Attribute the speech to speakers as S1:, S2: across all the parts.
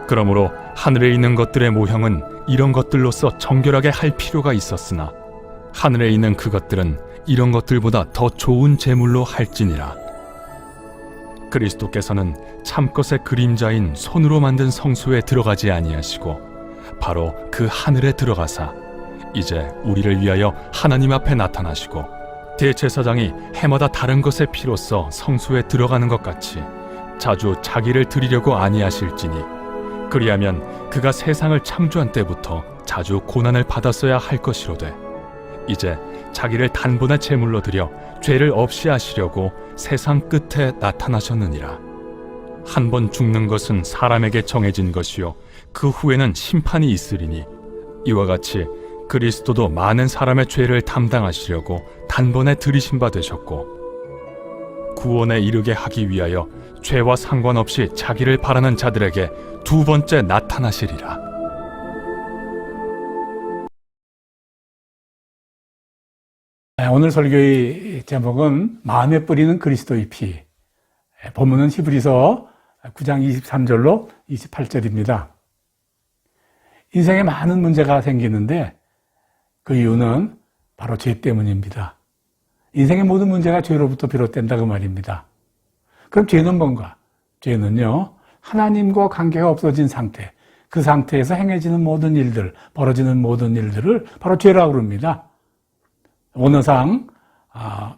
S1: 그러므로 하늘에 있는 것들의 모형은 이런 것들로서 정결하게 할 필요가 있었으나 하늘에 있는 그것들은 이런 것들보다 더 좋은 제물로 할지니라. 그리스도께서는 참것의 그림자인 손으로 만든 성소에 들어가지 아니하시고 바로 그 하늘에 들어가사 이제 우리를 위하여 하나님 앞에 나타나시고 대제사장이 해마다 다른 것의 피로써 성소에 들어가는 것 같이 자주 자기를 드리려고 아니하실지니 그리하면 그가 세상을 창조한 때부터 자주 고난을 받았어야 할 것이로되 이제 자기를 단번에 제물로 드려 죄를 없이 하시려고 세상 끝에 나타나셨느니라. 한 번 죽는 것은 사람에게 정해진 것이요 그 후에는 심판이 있으리니 이와 같이 그리스도도 많은 사람의 죄를 담당하시려고 단번에 들이신 바 되셨고 구원에 이르게 하기 위하여 죄와 상관없이 자기를 바라는 자들에게 두 번째 나타나시리라.
S2: 오늘 설교의 제목은 마음에 뿌리는 그리스도의 피. 본문은 히브리서 9장 23절로 28절입니다. 인생에 많은 문제가 생기는데 그 이유는 바로 죄 때문입니다. 인생의 모든 문제가 죄로부터 비롯된다 그 말입니다. 그럼 죄는 뭔가? 죄는요, 하나님과 관계가 없어진 상태, 그 상태에서 행해지는 모든 일들, 벌어지는 모든 일들을 바로 죄라고 그럽니다. 원어상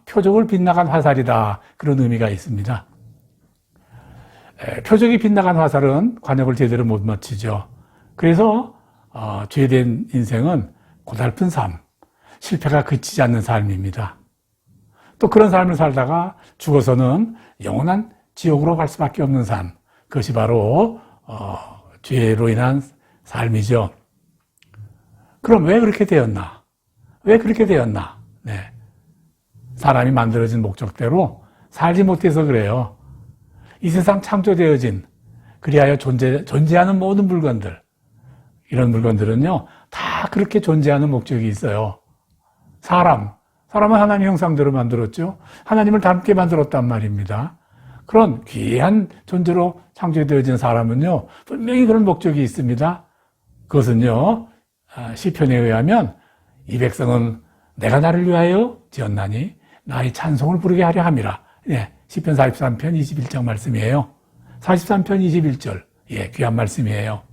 S2: 표적을 빗나간 화살이다, 그런 의미가 있습니다. 표적이 빗나간 화살은 관역을 제대로 못 맞추죠. 그래서 죄된 인생은 고달픈 삶, 실패가 그치지 않는 삶입니다. 또 그런 삶을 살다가 죽어서는 영원한 지옥으로 갈 수밖에 없는 삶, 그것이 바로 죄로 인한 삶이죠. 그럼 왜 그렇게 되었나? 왜 그렇게 되었나? 네. 사람이 만들어진 목적대로 살지 못해서 그래요. 이 세상 창조되어진, 그리하여 존재하는 모든 물건들, 이런 물건들은요, 다 그렇게 존재하는 목적이 있어요. 사람은 하나님 형상대로 만들었죠. 하나님을 닮게 만들었단 말입니다. 그런 귀한 존재로 창조되어진 사람은요, 분명히 그런 목적이 있습니다. 그것은요, 시편에 의하면 이 백성은 내가 나를 위하여 지었나니 나의 찬송을 부르게 하려 함이라. 네, 시편 43편 21절 말씀이에요. 43편 21절, 귀한 말씀이에요.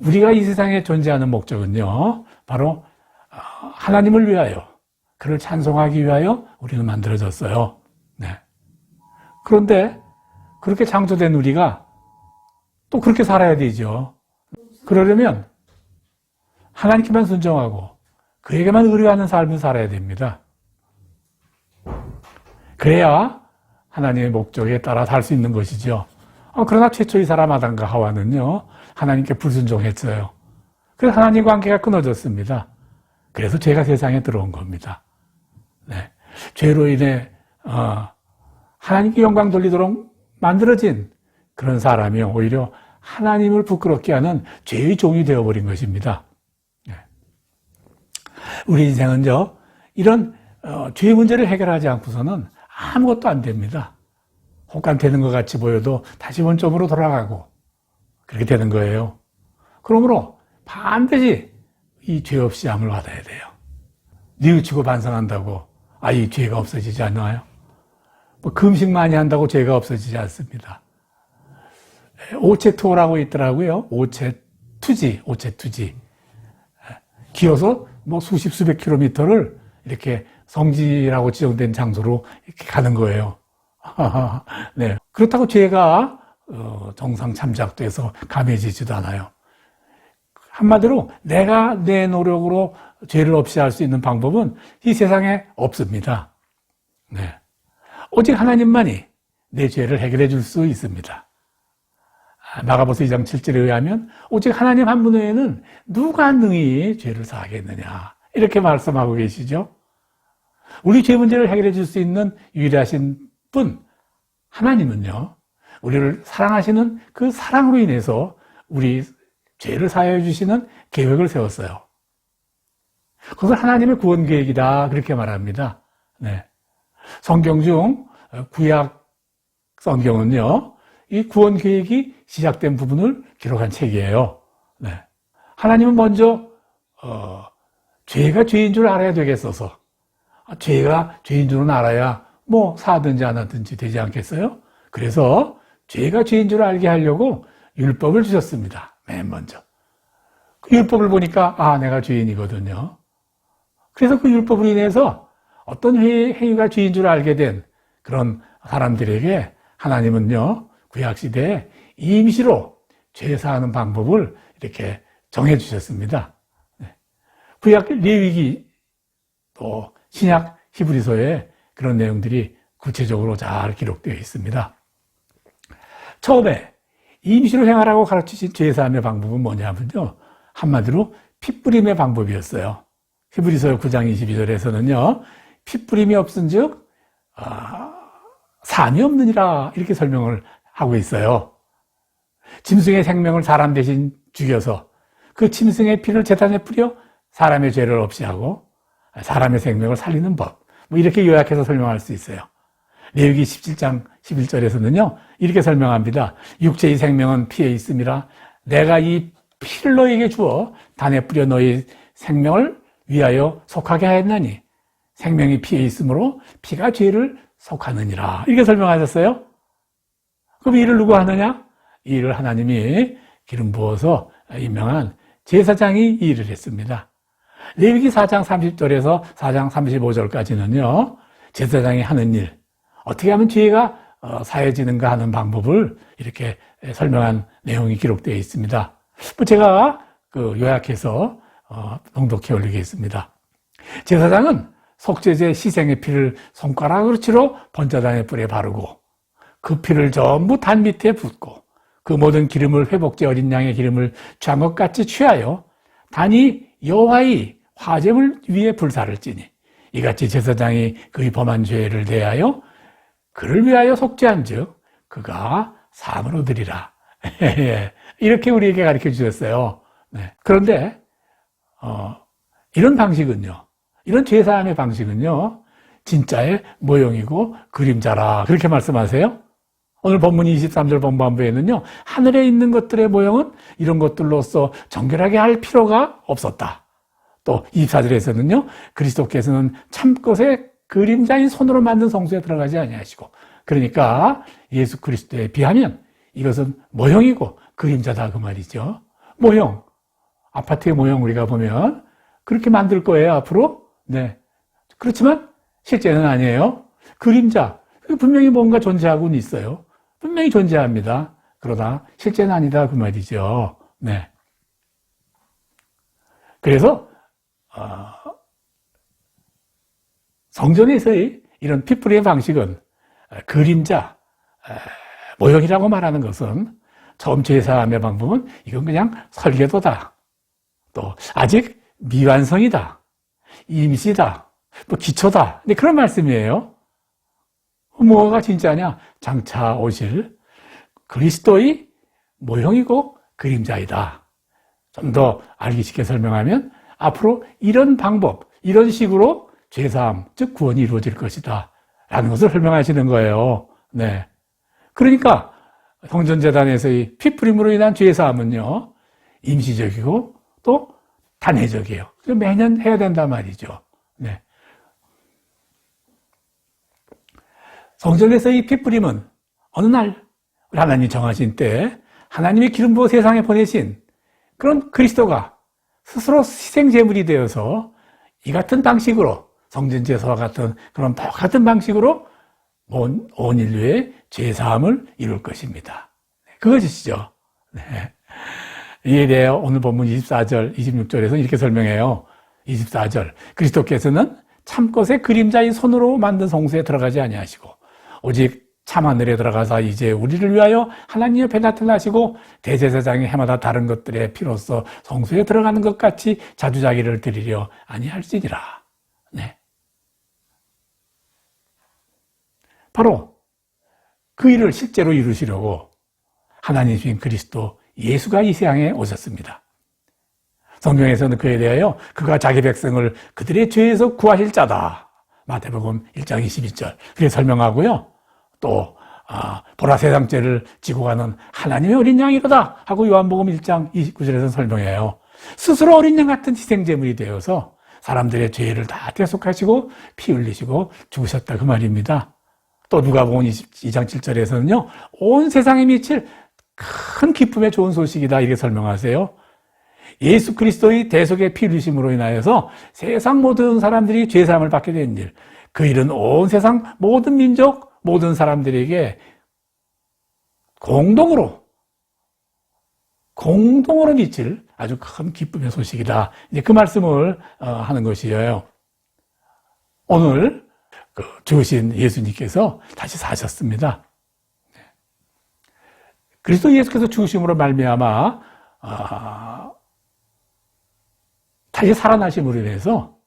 S2: 우리가 이 세상에 존재하는 목적은요, 바로 하나님을 위하여, 그를 찬송하기 위하여 우리는 만들어졌어요. 네. 그런데 그렇게 창조된 우리가 또 그렇게 살아야 되죠. 그러려면 하나님께만 순종하고 그에게만 의뢰하는 삶을 살아야 됩니다. 그래야 하나님의 목적에 따라 살 수 있는 것이죠. 그러나 최초의 사람 아담과 하와는요, 하나님께 불순종했어요. 그래서 하나님 관계가 끊어졌습니다. 그래서 죄가 세상에 들어온 겁니다. 네. 죄로 인해 하나님께 영광 돌리도록 만들어진 그런 사람이 오히려 하나님을 부끄럽게 하는 죄의 종이 되어버린 것입니다. 네. 우리 인생은요, 이런 죄의 문제를 해결하지 않고서는 아무것도 안 됩니다. 혹간되는 것 같이 보여도 다시 원점으로 돌아가고 그렇게 되는 거예요. 그러므로 반드시 이 죄 없이 함을 받아야 돼요. 뉘우치고 반성한다고 이 죄가 없어지지 않나요? 금식 많이 한다고 죄가 없어지지 않습니다. 오체투어라고 있더라고요. 오체투지. 기어서 수십 수백 킬로미터를 이렇게 성지라고 지정된 장소로 이렇게 가는 거예요. 네. 그렇다고 죄가 정상 참작돼서 감해지지도 않아요. 한마디로 내가 내 노력으로 죄를 없이 할 수 있는 방법은 이 세상에 없습니다. 네. 오직 하나님만이 내 죄를 해결해 줄 수 있습니다. 마가복음 2장 7절에 의하면 오직 하나님 한 분 외에는 누가 능히 죄를 사하겠느냐, 이렇게 말씀하고 계시죠. 우리 죄 문제를 해결해 줄 수 있는 유일하신 분 하나님은요, 우리를 사랑하시는 그 사랑으로 인해서 우리 죄를 사하여 주시는 계획을 세웠어요. 그것을 하나님의 구원 계획이다, 그렇게 말합니다. 네. 성경 중 구약 성경은요, 이 구원 계획이 시작된 부분을 기록한 책이에요. 네. 하나님은 먼저 죄가 죄인 줄 알아야 되겠어서 죄가 죄인 줄은 알아야 뭐 사든지 안 하든지 되지 않겠어요? 그래서 죄가 죄인 줄 알게 하려고 율법을 주셨습니다. 맨 먼저. 그 율법을 보니까 내가 죄인이거든요. 그래서 그 율법으로 인해서 어떤 행위가 죄인 줄 알게 된 그런 사람들에게 하나님은요, 구약시대에 임시로 죄 사하는 방법을 이렇게 정해 주셨습니다. 구약 레위기 또 신약 히브리서에 그런 내용들이 구체적으로 잘 기록되어 있습니다. 처음에 임시로 행하라고 가르치신 죄 사함의 방법은 뭐냐면요, 한마디로 핏뿌림의 방법이었어요. 히브리서 9장 22절에서는요, 핏뿌림이 없은즉 삶이 없느니라 이렇게 설명을 하고 있어요. 짐승의 생명을 사람 대신 죽여서 그 짐승의 피를 제단에 뿌려 사람의 죄를 없이 하고 사람의 생명을 살리는 법, 뭐 이렇게 요약해서 설명할 수 있어요. 레위기 17장 11절에서는요 이렇게 설명합니다. 육체의 생명은 피에 있음이라 내가 이 피를 너에게 주어 단에 뿌려 너희 생명을 위하여 속하게 하였나니 생명이 피에 있으므로 피가 죄를 속하느니라 이렇게 설명하셨어요. 그럼 이 일을 누가 하느냐? 이 일을 하나님이 기름 부어서 임명한 제사장이 이 일을 했습니다. 레위기 4장 30절에서 4장 35절까지는요 제사장이 하는 일, 어떻게 하면 죄가 사해지는가 하는 방법을 이렇게 설명한 내용이 기록되어 있습니다. 제가 요약해서 낭독해 올리겠습니다. 제사장은 속죄제 희생의 피를 손가락으로 치러 번제단의 뿔에 바르고 그 피를 전부 단 밑에 붓고 그 모든 기름을 회복제 어린 양의 기름을 취한 것 같이 취하여 단이 여호와의 화제물 위에 불사를 찌니 이같이 제사장이 그의 범한 죄를 대하여 그를 위하여 속죄한즉 그가 사함을 얻으리라. 이렇게 우리에게 가르쳐 주셨어요. 네. 그런데 이런 방식은요, 이런 죄사함의 방식은요 진짜의 모형이고 그림자라 그렇게 말씀하세요. 오늘 본문 23절 본반부에는요 하늘에 있는 것들의 모형은 이런 것들로서 정결하게 할 필요가 없었다. 또 24절에서는요 그리스도께서는 참것의 그림자인 손으로 만든 성소에 들어가지 아니하시고, 그러니까 예수 그리스도에 비하면 이것은 모형이고 그림자다 그 말이죠. 모형, 아파트의 모형 우리가 보면 그렇게 만들 거예요 앞으로. 네, 그렇지만 실제는 아니에요. 그림자, 분명히 뭔가 존재하고는 있어요. 분명히 존재합니다. 그러나 실제는 아니다 그 말이죠. 네. 그래서 성전에서의 이런 핏뿌림의 방식은 그림자, 모형이라고 말하는 것은 처음 제사함의 방법은 이건 그냥 설계도다. 또 아직 미완성이다. 임시다. 뭐 기초다. 근데 그런 말씀이에요. 뭐가 진짜냐? 장차 오실 그리스도의 모형이고 그림자이다. 좀 더 알기 쉽게 설명하면 앞으로 이런 방법, 이런 식으로 죄사함, 즉 구원이 이루어질 것이다 라는 것을 설명하시는 거예요. 네. 그러니까 성전재단에서의 피뿌림으로 인한 죄사함은요 임시적이고 또 단회적이에요. 매년 해야 된단 말이죠. 네. 성전에서의 피뿌림은 어느 날 하나님이 정하신 때 하나님의 기름 부어 세상에 보내신 그런 그리스도가 스스로 희생제물이 되어서 이 같은 방식으로 성전제사와 같은 그런 같은 방식으로 온 인류의 죄사함을 이룰 것입니다. 그것이죠. 네. 이에 대해 오늘 본문 24절, 26절에서 이렇게 설명해요. 24절, 그리스도께서는 참것의 그림자인 손으로 만든 성소에 들어가지 아니하시고 오직 참하늘에 들어가서 이제 우리를 위하여 하나님 옆에 나타나시고 대제사장이 해마다 다른 것들의 피로써 성소에 들어가는 것 같이 자주자기를 드리려 아니할지니라. 네. 바로 그 일을 실제로 이루시려고 하나님이신 그리스도 예수가 이 세상에 오셨습니다. 성경에서는 그에 대하여 그가 자기 백성을 그들의 죄에서 구하실 자다. 마태복음 1장 22절 그렇게 설명하고요. 또 보라 세상 죄를 지고 가는 하나님의 어린 양이로다 하고 요한복음 1장 29절에서 설명해요. 스스로 어린 양 같은 희생제물이 되어서 사람들의 죄를 다 대속하시고 피 흘리시고 죽으셨다 그 말입니다. 또 누가복음 22장 7절에서는요. 온 세상에 미칠 큰 기쁨의 좋은 소식이다 이렇게 설명하세요. 예수 그리스도의 대속의 피 흘리심으로 인하여서 세상 모든 사람들이 죄사함을 받게 된 일, 그 일은 온 세상 모든 민족, 모든 사람들에게 공동으로 미칠 아주 큰 기쁨의 소식이다. 이제 그 말씀을 하는 것이에요. 오늘 죽으신 예수님께서 다시 사셨습니다. 그리스도 예수께서 죽으심으로 말미암아 다시 살아나심으로 인해서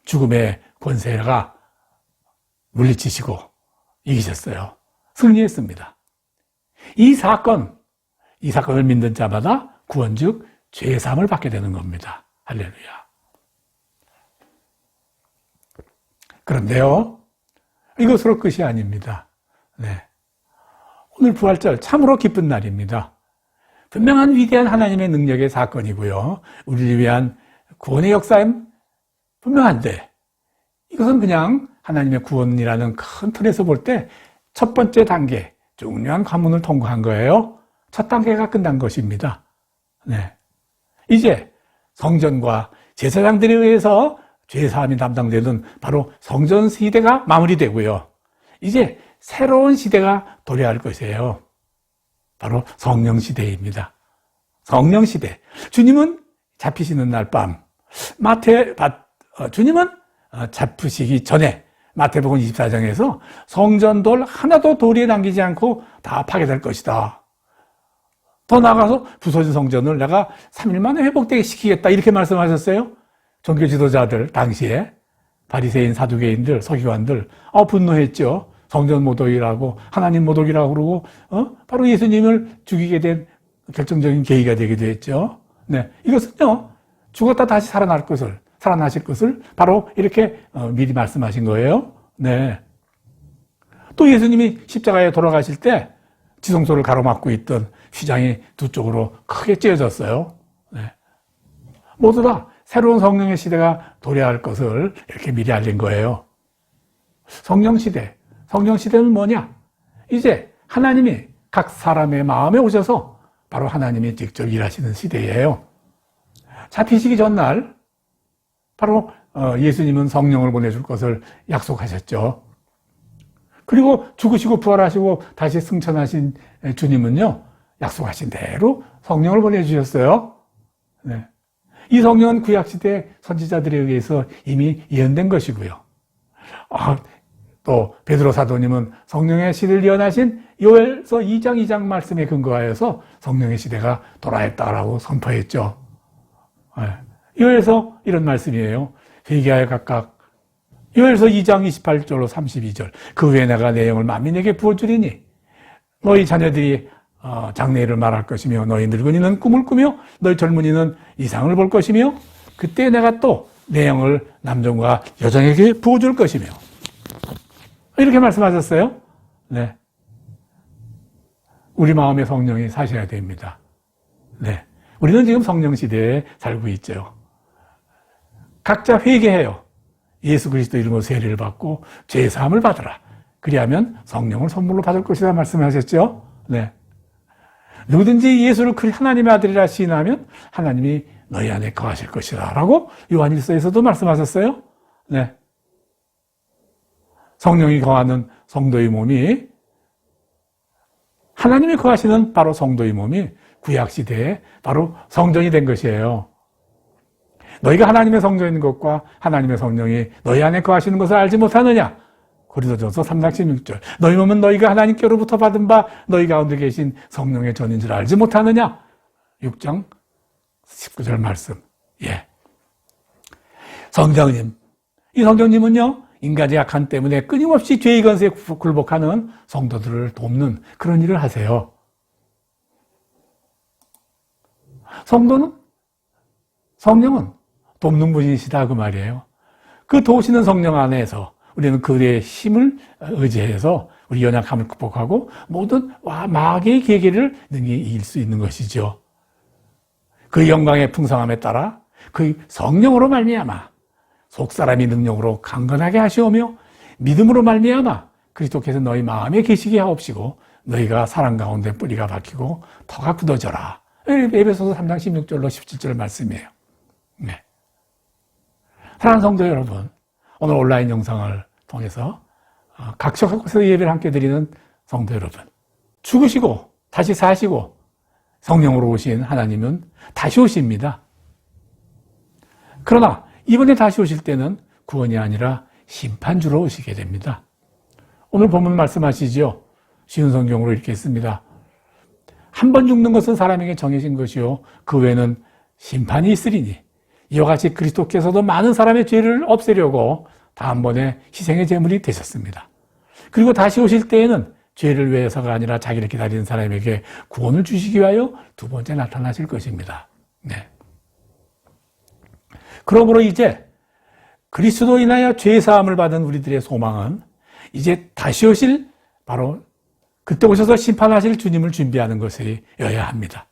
S2: 죽음의 권세가 물리치시고 이기셨어요. 승리했습니다. 이 사건을 믿는 자마다 구원 즉 죄사함을 받게 되는 겁니다. 할렐루야. 그런데요, 이것으로 끝이 아닙니다. 네. 오늘 부활절 참으로 기쁜 날입니다. 분명한 위대한 하나님의 능력의 사건이고요. 우리를 위한 구원의 역사임 분명한데 이것은 그냥 하나님의 구원이라는 큰 틀에서 볼 때 첫 번째 단계, 중요한 관문을 통과한 거예요. 첫 단계가 끝난 것입니다. 네. 이제 성전과 제사장들에 의해서 죄사함이 담당되는 바로 성전 시대가 마무리되고요. 이제 새로운 시대가 도래할 것이에요. 바로 성령 시대입니다. 성령 시대. 주님은 잡히시는 날 밤, 주님은 잡히시기 전에 마태복음 24장에서 성전돌 하나도 도리에 남기지 않고 다 파괴될 것이다. 더 나아가서 부서진 성전을 내가 3일 만에 회복되게 시키겠다 이렇게 말씀하셨어요. 종교 지도자들 당시에 바리새인, 사두개인들, 서기관들 분노했죠. 성전 모독이라고 하나님 모독이라고 그러고 바로 예수님을 죽이게 된 결정적인 계기가 되기도 했죠. 네, 이것은요 죽었다 다시 살아나실 것을 바로 이렇게 미리 말씀하신 거예요. 네. 또 예수님이 십자가에 돌아가실 때 지성소를 가로막고 있던 휘장이 두 쪽으로 크게 찢어졌어요. 네. 모두 다 새로운 성령의 시대가 도래할 것을 이렇게 미리 알린 거예요. 성령 시대는 뭐냐? 이제 하나님이 각 사람의 마음에 오셔서 바로 하나님이 직접 일하시는 시대예요. 잡히시기 전날 바로 예수님은 성령을 보내줄 것을 약속하셨죠. 그리고 죽으시고 부활하시고 다시 승천하신 주님은요, 약속하신 대로 성령을 보내주셨어요. 네. 이 성령은 구약시대 선지자들에 의해서 이미 예언된 것이고요. 또 베드로 사도님은 성령의 시대를 예언하신 요엘서 2장 말씀에 근거하여서 성령의 시대가 돌아왔다라고 선포했죠. 네. 요엘서 이런 말씀이에요. 회개하여 각각 요엘서 2장 28절로 32절 그 후에 내가 내 영을 만민에게 부어주리니 너희 자녀들이 장래일을 말할 것이며 너희 늙은이는 꿈을 꾸며 너희 젊은이는 이상을 볼 것이며 그때 내가 또 내 영을 남종과 여종에게 부어줄 것이며 이렇게 말씀하셨어요. 네. 우리 마음에 성령이 사셔야 됩니다. 네. 우리는 지금 성령 시대에 살고 있죠. 각자 회개해요. 예수 그리스도 이름으로 세례를 받고 죄 사함을 받으라. 그리하면 성령을 선물로 받을 것이다 말씀하셨죠. 네. 누구든지 예수를 하나님의 아들이라 시인하면 하나님이 너희 안에 거하실 것이다 라고 요한일서에서도 말씀하셨어요. 네. 성령이 거하는 성도의 몸이 하나님이 거하시는 바로 성도의 몸이 구약시대에 바로 성전이 된 것이에요. 너희가 하나님의 성전인 것과 하나님의 성령이 너희 안에 거하시는 것을 알지 못하느냐? 고린도전서 3장 16절. 너희 몸은 너희가 하나님께로부터 받은 바 너희 가운데 계신 성령의 전인 줄 알지 못하느냐? 6장 19절 말씀. 예. 성령님. 이 성령님은요, 인간의 약한 때문에 끊임없이 죄의 건세에 굴복하는 성도들을 돕는 그런 일을 하세요. 성령은 돕는 분이시다 그 말이에요. 그 도우시는 성령 안에서 우리는 그의 힘을 의지해서 우리 연약함을 극복하고 모든 마귀의 계계를 능히 이길 수 있는 것이죠. 그 영광의 풍성함에 따라 그 성령으로 말미암아 속사람이 능력으로 강건하게 하시오며 믿음으로 말미암아 그리스도께서 너희 마음에 계시게 하옵시고 너희가 사랑 가운데 뿌리가 박히고 터가 굳어져라. 에베소서 3장 16절로 17절 말씀이에요. 네. 사랑하는 성도 여러분, 오늘 온라인 영상을 통해서 각처에서 예배를 함께 드리는 성도 여러분, 죽으시고 다시 사시고 성령으로 오신 하나님은 다시 오십니다. 그러나 이번에 다시 오실 때는 구원이 아니라 심판주로 오시게 됩니다. 오늘 본문 말씀하시죠. 쉬운 성경으로 이렇게 했습니다. 한 번 죽는 것은 사람에게 정해진 것이요 그 외에는 심판이 있으리니 이와 같이 그리스도께서도 많은 사람의 죄를 없애려고 다음번에 희생의 제물이 되셨습니다. 그리고 다시 오실 때에는 죄를 위해서가 아니라 자기를 기다리는 사람에게 구원을 주시기 위하여 두 번째 나타나실 것입니다. 네. 그러므로 이제 그리스도로 인하여 죄 사함을 받은 우리들의 소망은 이제 다시 오실 바로 그때 오셔서 심판하실 주님을 준비하는 것이어야 합니다.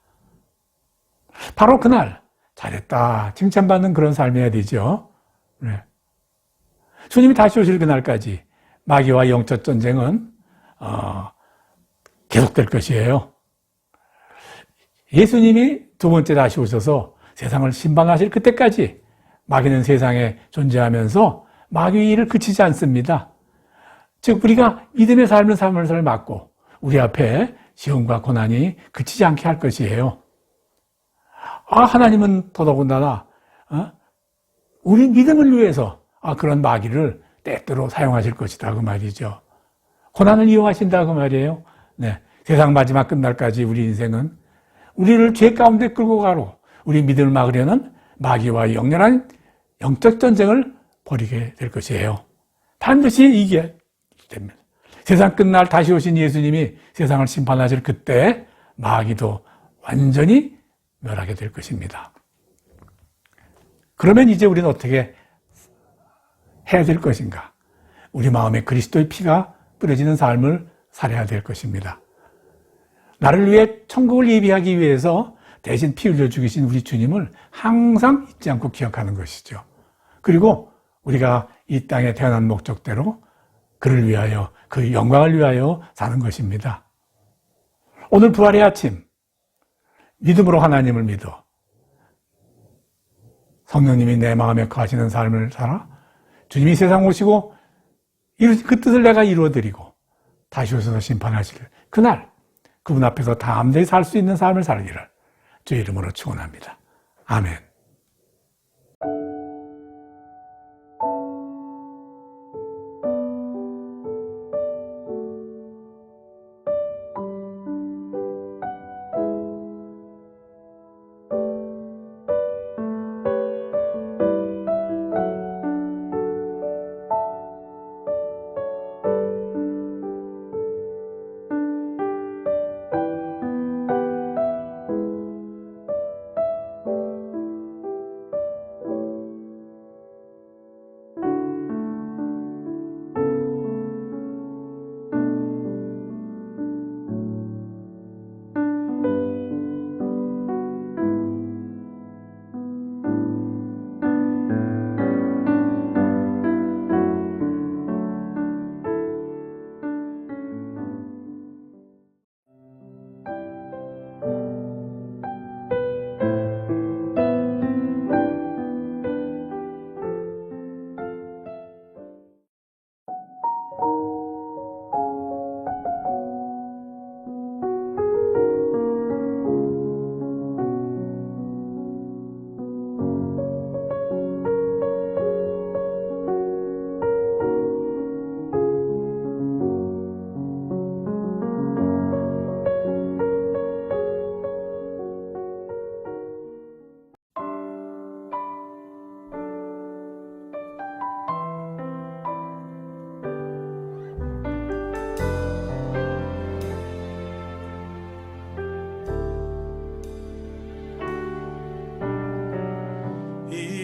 S2: 바로 그날 잘했다 칭찬받는 그런 삶이어야 되죠. 네. 주님이 다시 오실 그날까지 마귀와 영적 전쟁은 계속될 것이에요. 예수님이 두 번째 다시 오셔서 세상을 심판하실 그때까지 마귀는 세상에 존재하면서 마귀의 일을 그치지 않습니다. 즉 우리가 믿음의 삶을 맞고 우리 앞에 시험과 고난이 그치지 않게 할 것이에요. 하나님은 더더군다나 우리 믿음을 위해서 그런 마귀를 때때로 사용하실 것이다 그 말이죠. 고난을 이용하신다 그 말이에요. 네, 세상 마지막 끝날까지 우리 인생은 우리를 죄 가운데 끌고 가고 우리 믿음을 막으려는 마귀와 영렬한 영적 전쟁을 벌이게 될 것이에요. 반드시 이기게 됩니다. 세상 끝날 다시 오신 예수님이 세상을 심판하실 그때 마귀도 완전히 멸하게 될 것입니다. 그러면 이제 우리는 어떻게 해야 될 것인가? 우리 마음에 그리스도의 피가 뿌려지는 삶을 살아야 될 것입니다. 나를 위해 천국을 예비하기 위해서 대신 피 흘려 죽이신 우리 주님을 항상 잊지 않고 기억하는 것이죠. 그리고 우리가 이 땅에 태어난 목적대로 그를 위하여 그 영광을 위하여 사는 것입니다. 오늘 부활의 아침 믿음으로 하나님을 믿어 성령님이 내 마음에 거하시는 삶을 살아 주님이 세상 오시고 그 뜻을 내가 이루어드리고 다시 오셔서 심판하실 그날 그분 앞에서 담대히 살 수 있는 삶을 살기를 주의 이름으로 축원합니다. 아멘.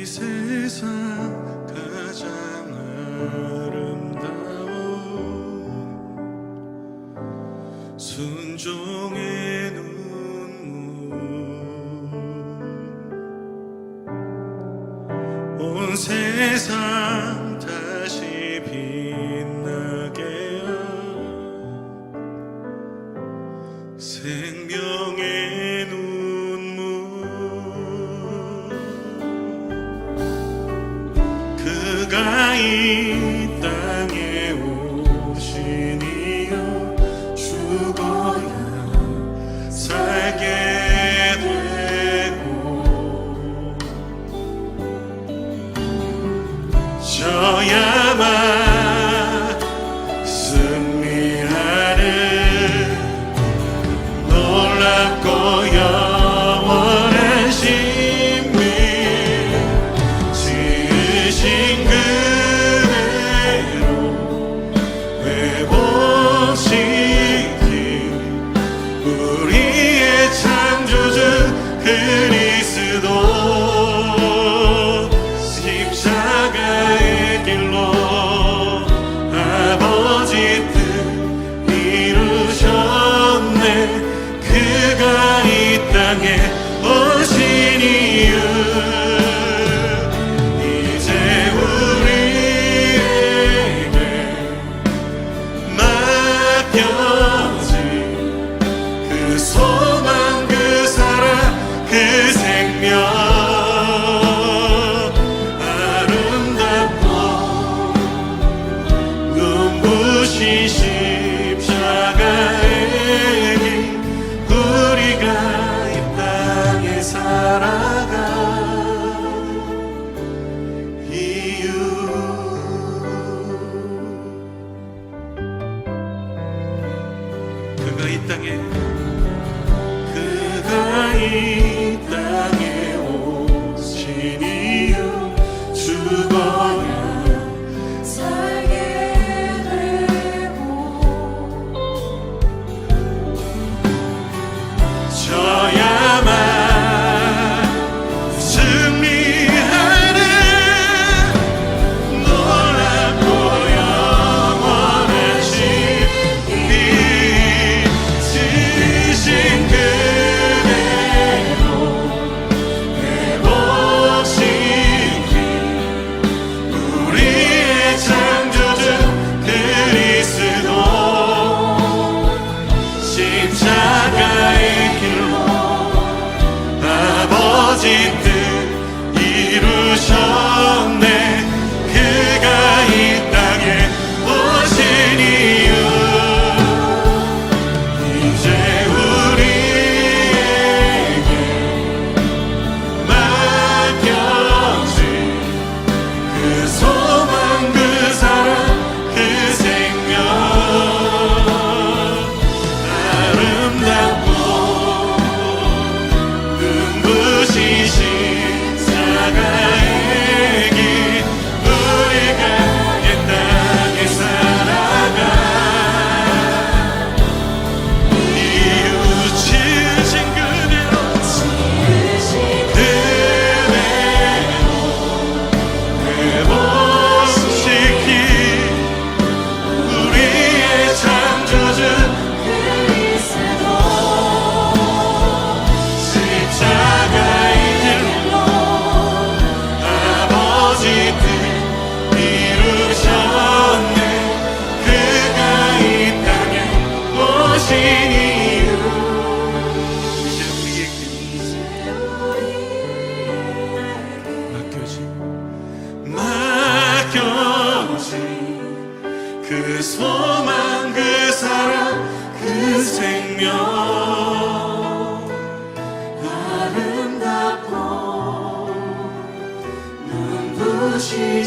S3: 세상 가장 아름다운 종의 눈물 온 세상 다시 빛나게 하여 생명의 눈물 그가 이 땅에 오신 이유 죽어야 살게 되고 져야만 승리하는 놀랍고 영원한 신비 지으신 그대로 회복시킨 우리의 창조주 그리스도 십자가의 길로 아버지 뜻 이루셨네 그가 이 땅에 오신 이유 이제 우리에게 맡겨진 그 소망 그 사랑 그 생명 아름답고 눈부신 십자가의 길 우리가 이 땅에 살아갈 이유 그가 이 땅에 오신 이유 죽어야
S4: 살게 되고
S3: 져야만 승리하는 놀랍고 영원한 신비 지으신 그대로 회복시킨 우리의 창조주 그리스도 십자가의 길로 아버지 뜻 이루셨네 그가 이 땅에 오신 이유 이제 우리에게 맡겨진 그 소망 그 사랑 그 생명 아름답고 눈부신 십자가의 길 우리가 이 땅에 살아가 이유 지으신 그대로 회복시킨 우리의 창조주
S4: 그리스도
S3: 십자가의 길로 아버지 뜻 이루셨네 그가 이 땅에 오신 이유 이제 우리에게 맡겨진 그 소망 그 사랑 그 생명 아름답고 눈부신